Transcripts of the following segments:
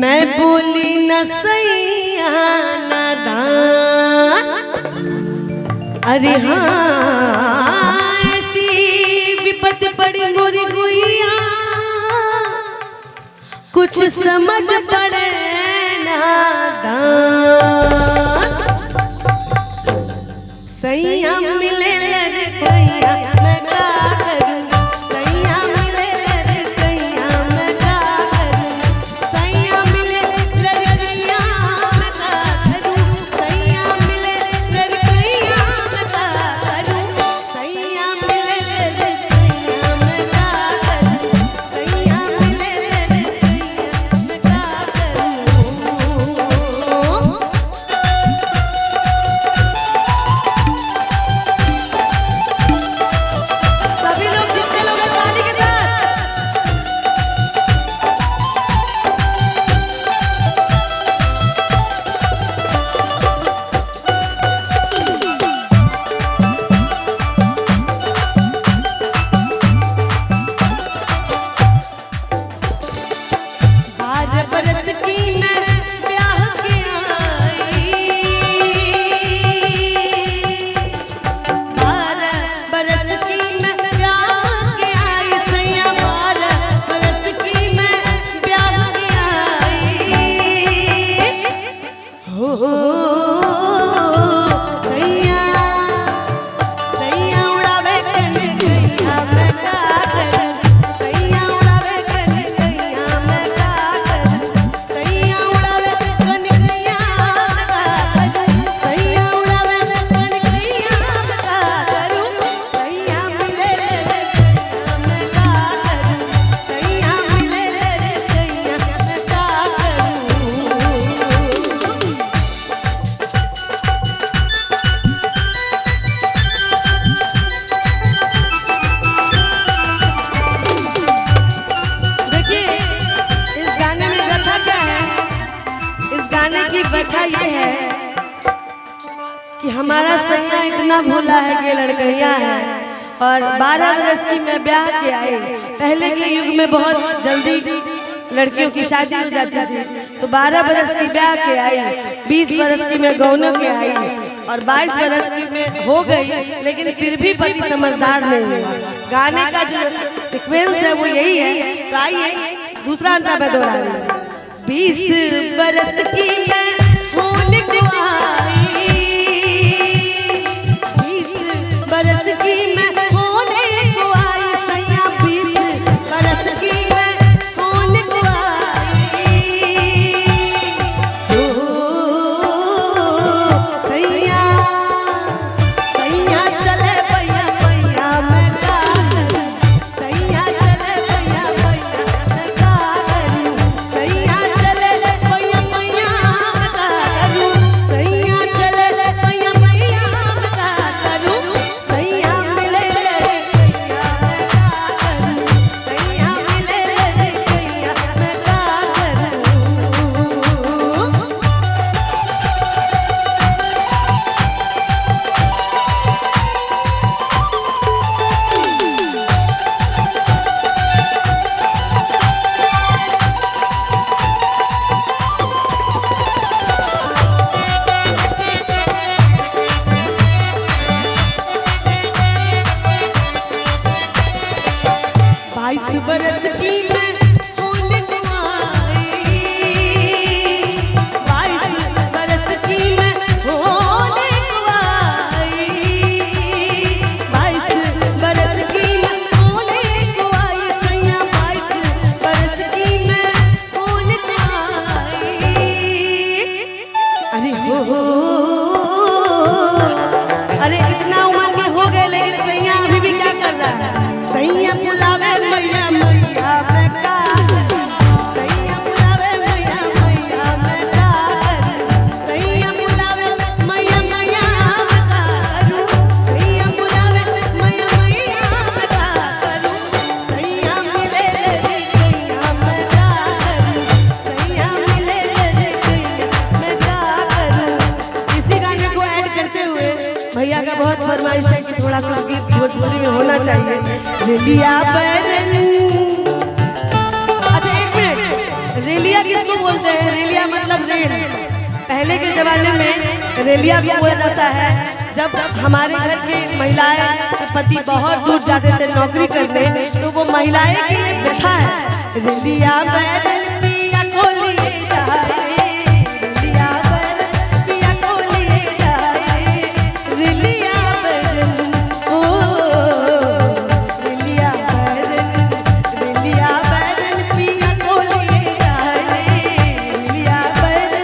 मैं बोली न सैया नादान, अरे हाँ ऐसी विपत्ति पड़ी मोरी गुइया, कुछ समझ पड़े नादान। सैया मिले लड़कैया मैं का करूं, सैया मिले लड़कैया मैं का करूं, सैया मिले लड़कैया मैं का करूं, सैया मिले लड़कैया मैं का करूं, सैया मिले लड़कैया मैं का करूं, सैया मिले लड़कैया मैं का करूं। की वजह ये है कि हमारा सैया इतना भोला है कि लड़कैया है और 12 वर्ष की मैं ब्याह के आई। पहले के युग में बहुत जल्दी लड़कियों की शादी हो जाती थी, तो 12 वर्ष की ब्याह के आई, 20 वर्ष की मैं गौनों के आई और 22 वर्ष की मैं हो गई, लेकिन फिर भी पति समझदार नहीं हुआ। गाने का जो सीक्वेंस है वो यही है, तो आइए दूसरा अंतरा मैं दोहरा रही हूँ। 20 बरस की मैं होने को आई, 20 बरस की मैं होने को आई, सैया 20 बरस की मैं होने को आई। ओ सैया सैया चले भैया भैया मैं का करूं, सैया चले भैया भैया मैं का करूं, सैया बरस की मैं होने को आई, 22 बरस की मैं होने को आई, 22 बरस की मैं होने को आई, सैया 22 बरस की मैं होने को आई। अरे हो अरे इतना उम्र के हो गए, लेकिन सैया अभी भी क्या कर रहा है? सैया बुलावे मैया मैया मैं का करूं, सैया बुलावे मैया मैया मैं का करूं, सैया बुलावे मैया मैया मैं का करूं, सैया बुलावे मैया मैया मैं का करूं, सैया मिले लड़कैया मैं का करूं, सैया मिले लड़कैया मैं का करूं। इसी गाने को ऐड करते हुए भैया का बहुत फरमाइश है कि थोड़ा सा गीत भोजपुरी में होना चाहिए। रेलिया पर अच्छा एक मिनट, रेलिया किसको बोलते बोलते हैं, रेलिया मतलब रेल। पहले के जमाने में रेलिया भी बोला जाता है जब हमारे घर के महिलाएं पति बहुत दूर जाते थे नौकरी करने, तो वो महिलाएं की व्यथा है। रेलिया बैल पिया को लिए जाए, रेलिया बैल पिया को लिए जाए, रेलिया बैल ओ रेलिया बैल पिया को लिए जाए, रेलिया बैल।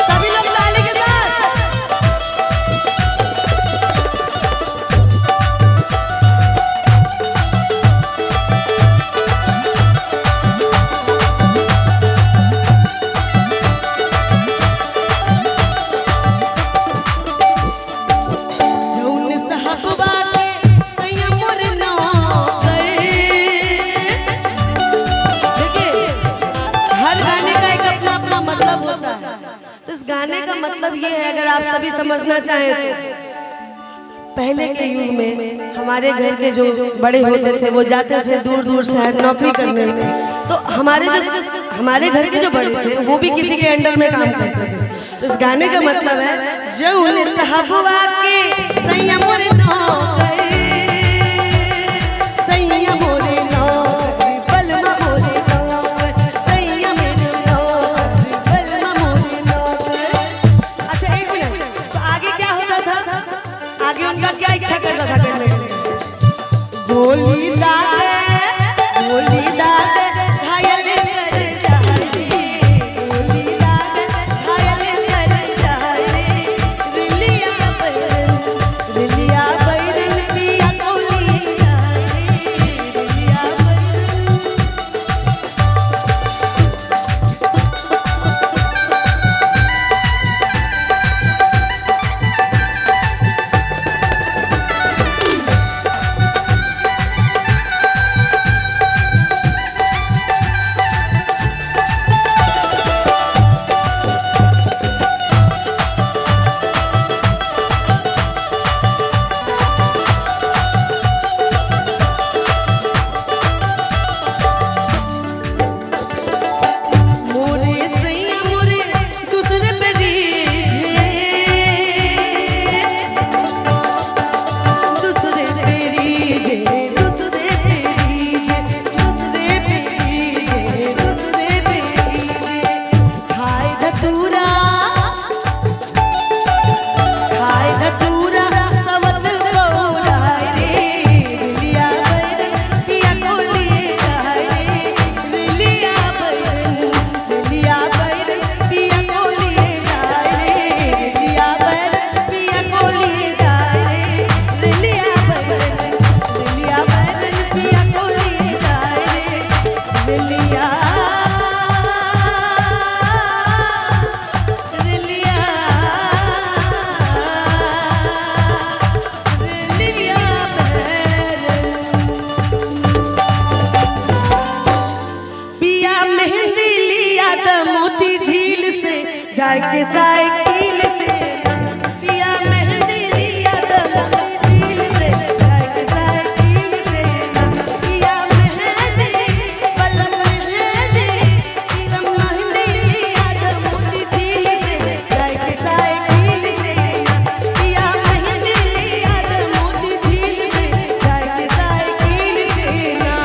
सभी लोग ताली के साथ। जौन साहबवा के सैया मोर नौकर। देखिए, हर गाने का एक अपना अपना मतलब होता है। तो इस गाने का मतलब ये है, अगर आप सभी समझना चाहें तो पहले के युग में हमारे घर के जो बड़े होते थे वो जाते थे दूर दूर शहर नौकरी करने, तो हमारे घर के जो बड़े थे वो भी किसी के अंडर में काम करते थे। तो इस गाने का मतलब है जौन साहबवा के सैया मोर नौकर, सैया मोर नौकर, बलमा मोर नौकर, सैया मेरे नौकर, बलमा मोर नौकर। अच्छा एक मिनट, तो आगे क्या होता था? आगे उनका क्या इच्छा करता था करने के लिए? गोली दागे, गोली दागे घायल कर जाए, गोली दागे घायल कर जाए, रेलिया बैल पिया को लिए जाए, रेलिया बैल। मोरे सैया मोरे दूसरे पे रीझे, दूसरे पे रीझे, दूसरे पे रीझे, दूसरे पे रीझे, दूसरे पे रीझे। खाए धतूरा, खाए धतूरा सवत बोलाए रे, रेलिया बैल पिया को लिए जाए, रेलिया बैल, रेलिया बैल पिया को लिए जाए, रेलिया बैल पिया को लिए जाए, रेलिया बैल, रेलिया बैल पिया को लिए जाए, रेलिया, रेलिया, रेलिया बैल। पिया मेहंदी लिया त मोती झील से जाके साइकिल से, पिया मेहंदी लिया त मोती झील से जाके साइकिल से, पिया मेहंदी पलम मेहंदी, पिया मेहंदी लिया त मोती झील से जाके साइकिल से, पिया मेहंदी लिया त मोती झील से जाके साइकिल से ना।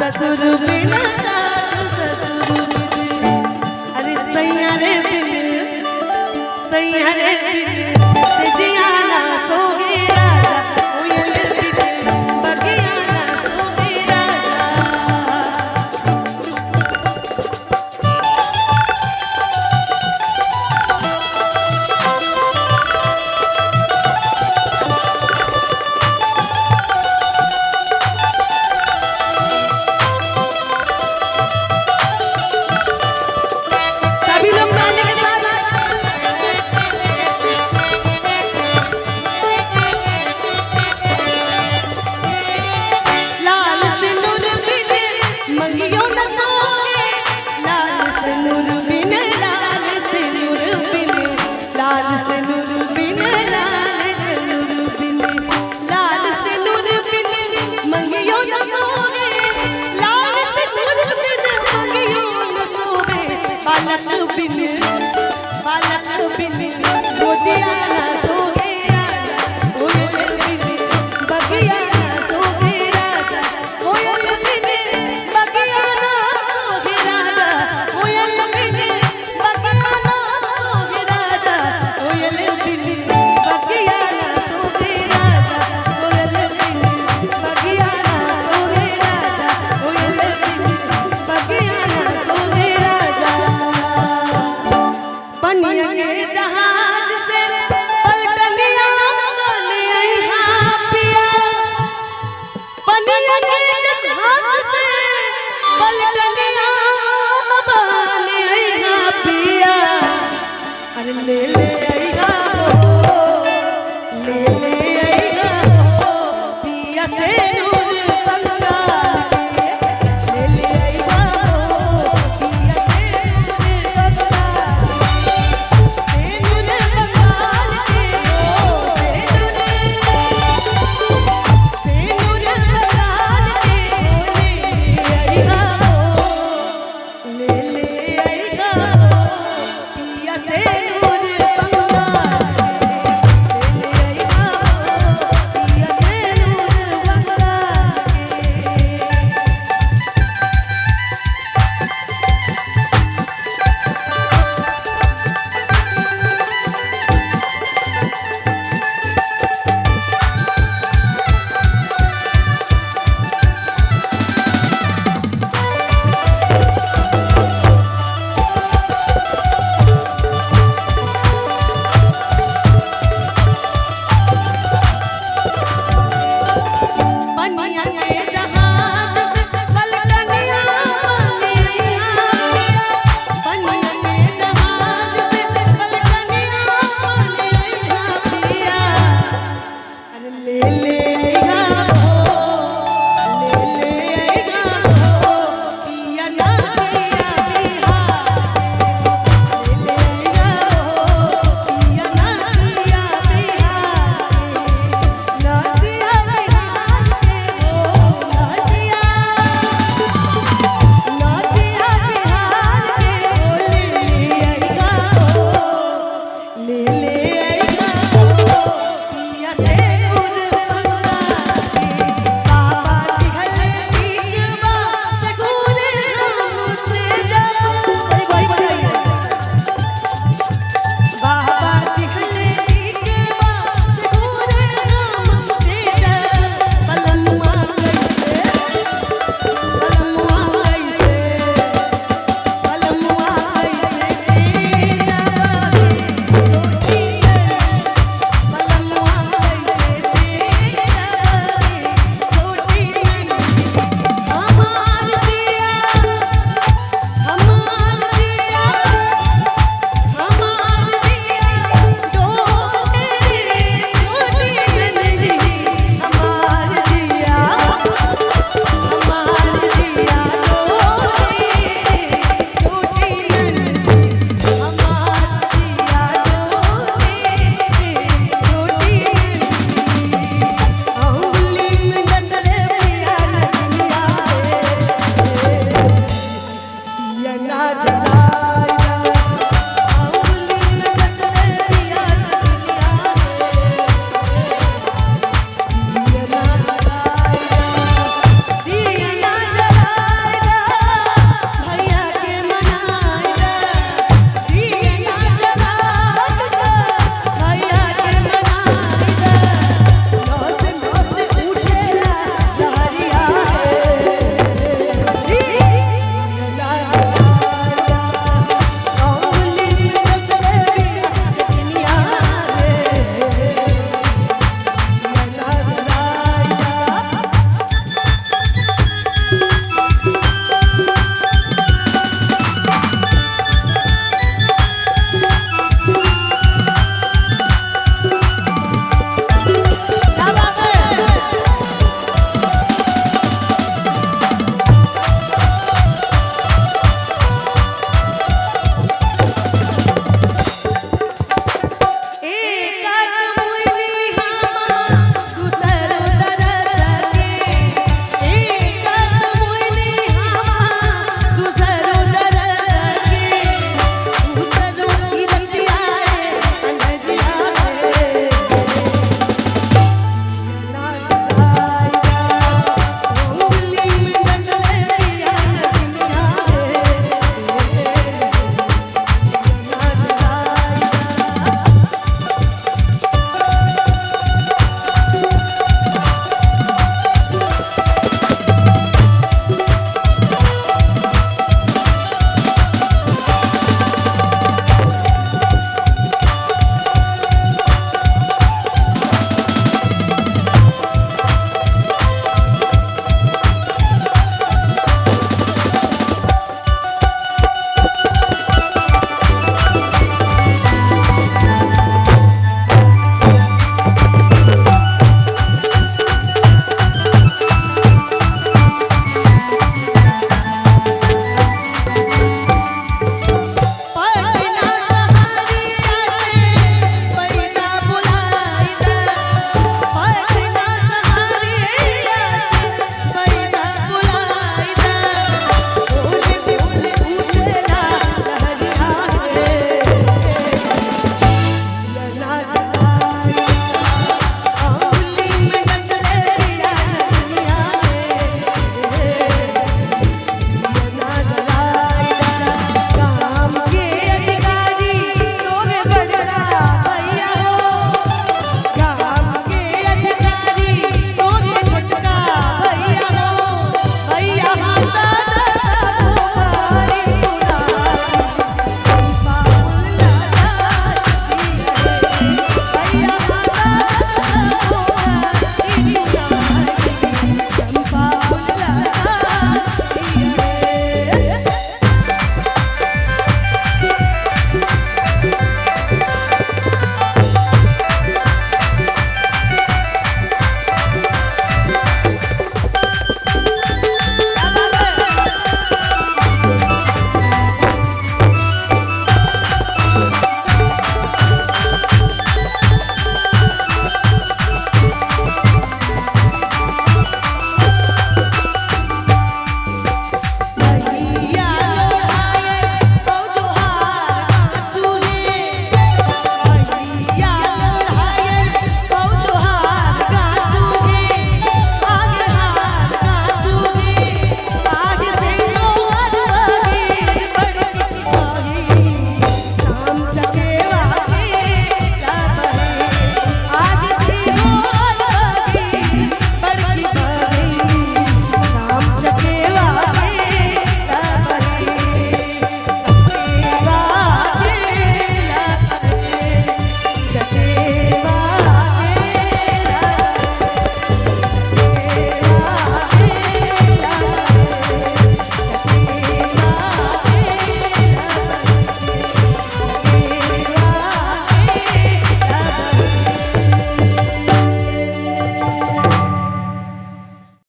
ससुर बिन सास ससुर बिन अरे सैया रे बिन से जियाना सोगे राजा कोयल बिन बगियाना सोगे राजा। सभी लोग गाने के साथ लाल सिंदूर बिन मंगियों न सोगे लाल सिंदूर बिन लाल सिंदूर बिन लाल सिंदूर बिन लाल सिंदूर बिन लाल सिंदूर बिन मंगियों न सोगे लाल सिंदूर बिन मंगियों न सोगे बालक बिन गोदिया न सोगे राजा कोयल बिन बगिया न सोगे राजा कोयल बिन बगिया न सोगे राजा कोयल बिन बगिया न सोगे राजा कोयल बिन बगिया न सोगे राजा कोयल बिन बगिया न सोगे राजा कोयल बिन बगिया न सोगे राजा। बनिया के जहाज से पलटनिया बन यहाँ पिया बनिया के जहाज से पलटनिया